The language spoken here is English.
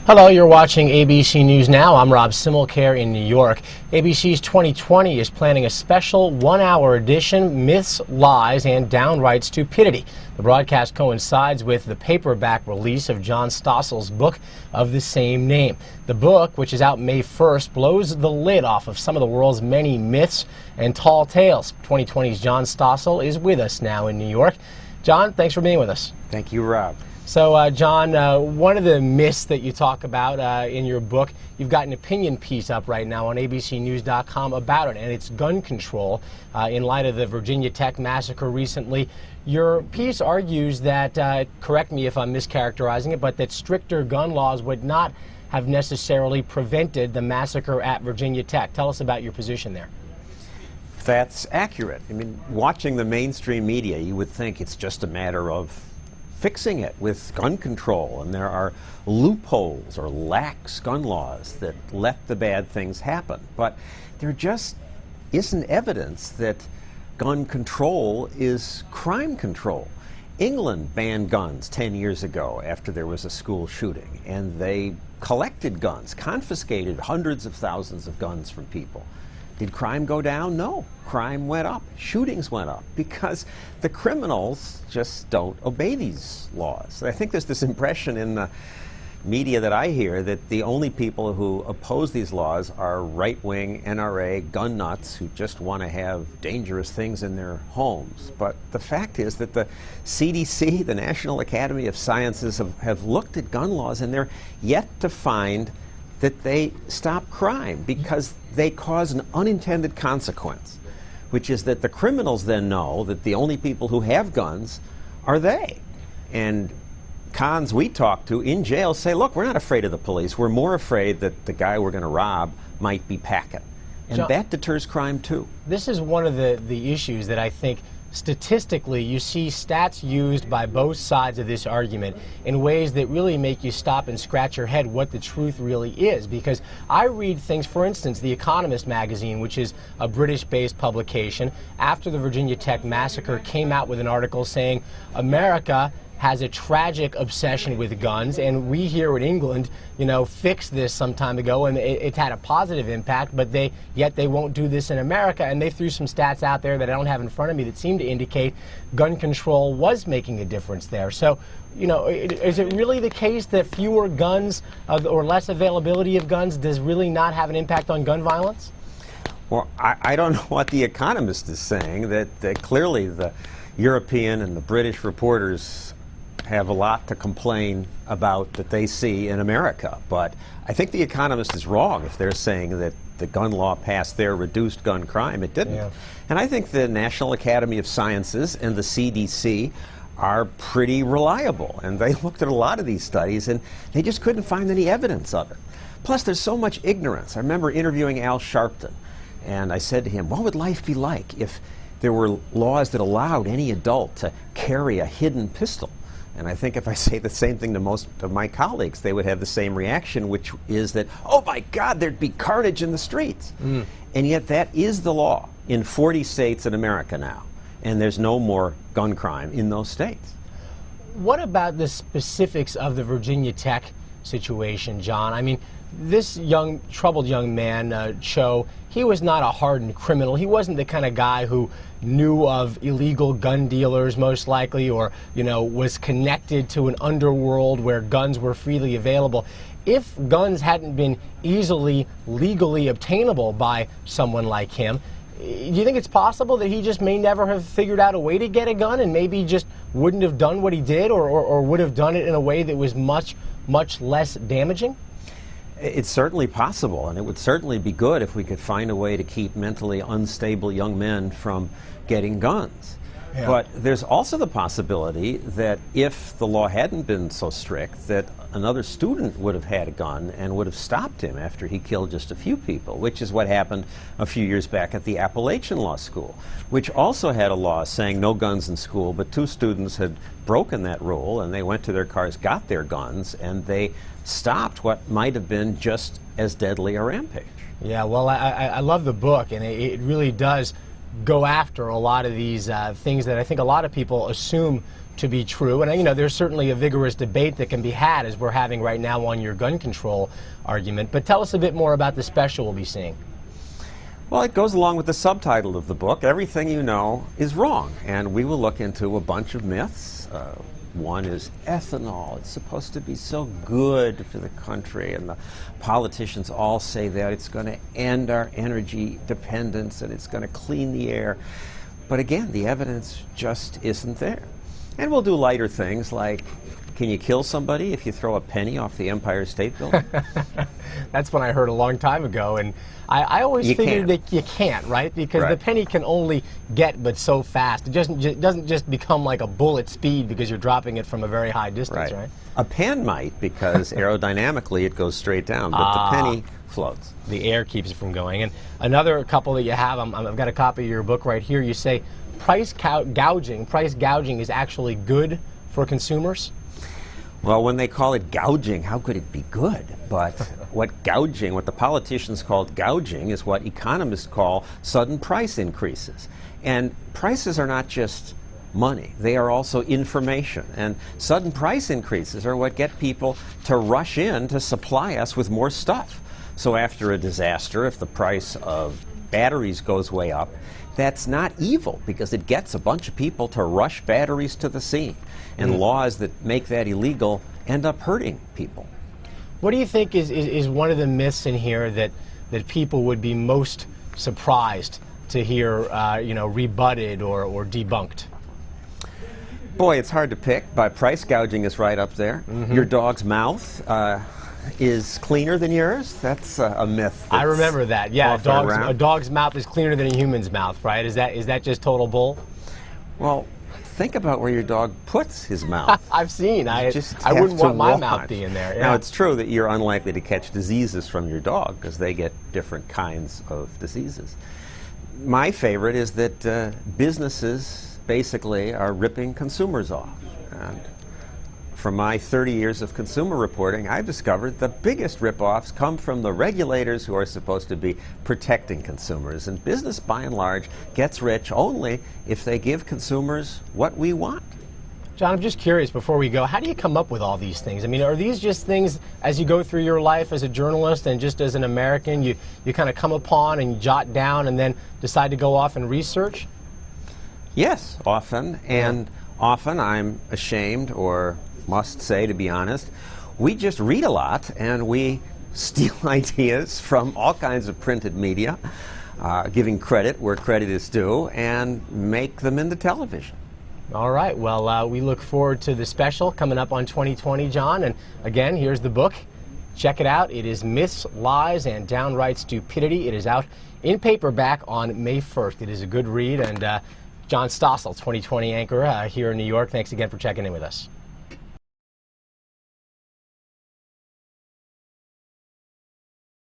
Hello, you're watching ABC News Now. I'm Rob Similcare in New York. ABC's 2020 is planning a special one-hour edition, Myths, Lies, and Downright Stupidity. The broadcast coincides with the paperback release of John Stossel's book of the same name. The book, which is out May 1st, blows the lid off of some of the world's many myths and tall tales. 2020's John Stossel is with us now in New York. John, thanks for being with us. Thank you, Rob. So, John, one of the myths that you talk about in your book, you've got an opinion piece up right now on abcnews.com about it, and it's gun control in light of the Virginia Tech massacre recently. Your piece argues that, correct me if I'm mischaracterizing it, but that stricter gun laws would not have necessarily prevented the massacre at Virginia Tech. Tell us about your position there. That's accurate. I mean, watching the mainstream media, you would think it's just a matter of fixing it with gun control, and there are loopholes or lax gun laws that let the bad things happen. But there just isn't evidence that gun control is crime control. England banned guns 10 years ago after there was a school shooting, and they collected guns, confiscated hundreds of thousands of guns from people. Did crime go down? No. Crime went up. Shootings went up because the criminals just don't obey these laws. I think there's this impression in the media that I hear that the only people who oppose these laws are right-wing NRA gun nuts who just want to have dangerous things in their homes. But the fact is that the CDC, the National Academy of Sciences, have looked at gun laws, and they're yet to find that they stop crime because they cause an unintended consequence, which is that the criminals then know that the only people who have guns are they. And cons we talk to in jail say, look, we're not afraid of the police. We're more afraid that the guy we're going to rob might be packing. And John, that deters crime too. This is one of the issues that I think statistically you see stats used by both sides of this argument in ways that really make you stop and scratch your head what the truth really is. Because I read things, for instance, The Economist magazine, which is a British-based publication, after the Virginia Tech massacre came out with an article saying America has a tragic obsession with guns, and we here in England, you know, fixed this some time ago, and it's had a positive impact, but yet they won't do this in America. And they threw some stats out there that I don't have in front of me that seem to indicate gun control was making a difference there. So, you know, is it really the case that fewer guns or less availability of guns does really not have an impact on gun violence? Well, I don't know what The Economist is saying, that clearly the European and the British reporters have a lot to complain about that they see in America. But I think The Economist is wrong if they're saying that the gun law passed there reduced gun crime. It didn't. Yeah. And I think the National Academy of Sciences and the CDC are pretty reliable. And they looked at a lot of these studies and they just couldn't find any evidence of it. Plus, there's so much ignorance. I remember interviewing Al Sharpton, and I said to him, what would life be like if there were laws that allowed any adult to carry a hidden pistol? And I think if I say the same thing to most of my colleagues, they would have the same reaction, which is that, oh my God, there'd be carnage in the streets. And yet that is the law in 40 states in America now. And there's no more gun crime in those states. What about the specifics of the Virginia Tech situation, John? I mean, this troubled young man, Cho, he was not a hardened criminal. He wasn't the kind of guy who knew of illegal gun dealers, most likely, or, you know, was connected to an underworld where guns were freely available. If guns hadn't been easily, legally obtainable by someone like him, do you think it's possible that he just may never have figured out a way to get a gun and maybe just wouldn't have done what he did, or would have done it in a way that was much, much less damaging? It's certainly possible, and it would certainly be good if we could find a way to keep mentally unstable young men from getting guns. Yeah. But there's also the possibility that if the law hadn't been so strict, that another student would have had a gun and would have stopped him after he killed just a few people, which is what happened a few years back at the Appalachian Law School, which also had a law saying no guns in school, but two students had broken that rule, and they went to their cars, got their guns, and they stopped what might have been just as deadly a rampage. Yeah, well, I love the book, and it really does go after a lot of these things that I think a lot of people assume to be true. And, you know, there's certainly a vigorous debate that can be had, as we're having right now on your gun control argument. But tell us a bit more about the special we'll be seeing. Well, it goes along with the subtitle of the book, Everything You Know is Wrong. And we will look into a bunch of myths. One is ethanol. It's supposed to be so good for the country, and the politicians all say that it's going to end our energy dependence and it's going to clean the air. But again, the evidence just isn't there. And we'll do lighter things like, can you kill somebody if you throw a penny off the Empire State Building? That's what I heard a long time ago, and I always figured that you can't, right? Because the penny can only get but so fast. It doesn't just become like a bullet speed because you're dropping it from a very high distance, right? A pen might, because aerodynamically it goes straight down, but the penny floats. The air keeps it from going. And another couple that you have, I've got a copy of your book right here. You say price gouging is actually good for consumers? Well, when they call it gouging, how could it be good? But what the politicians called gouging, is what economists call sudden price increases. And prices are not just money, they are also information. And sudden price increases are what get people to rush in to supply us with more stuff. So after a disaster, if the price of batteries goes way up, that's not evil, because it gets a bunch of people to rush batteries to the scene. And laws that make that illegal end up hurting people. What do you think is one of the myths in here that people would be most surprised to hear rebutted or debunked? Boy, it's hard to pick, but price gouging is right up there. Your dog's mouth is cleaner than yours. That's a myth. I remember that. Yeah, a dog's mouth is cleaner than a human's mouth, right? Is that just total bull? Well, think about where your dog puts his mouth. I've seen. I wouldn't want my mouth be in there. Yeah. Now, it's true that you're unlikely to catch diseases from your dog, because they get different kinds of diseases. My favorite is that businesses basically are ripping consumers off. And from my 30 years of consumer reporting, I've discovered the biggest rip-offs come from the regulators who are supposed to be protecting consumers. And business, by and large, gets rich only if they give consumers what we want. John, I'm just curious, before we go, how do you come up with all these things? I mean, are these just things as you go through your life as a journalist and just as an American, you kind of come upon and jot down and then decide to go off and research? Yes, often. And often I'm ashamed, or must say, to be honest, we just read a lot and we steal ideas from all kinds of printed media, giving credit where credit is due, and make them into television. All right. Well, we look forward to the special coming up on 2020, John. And again, here's the book. Check it out. It is Myths, Lies, and Downright Stupidity. It is out in paperback on May 1st. It is a good read. And John Stossel, 2020 anchor here in New York, thanks again for checking in with us.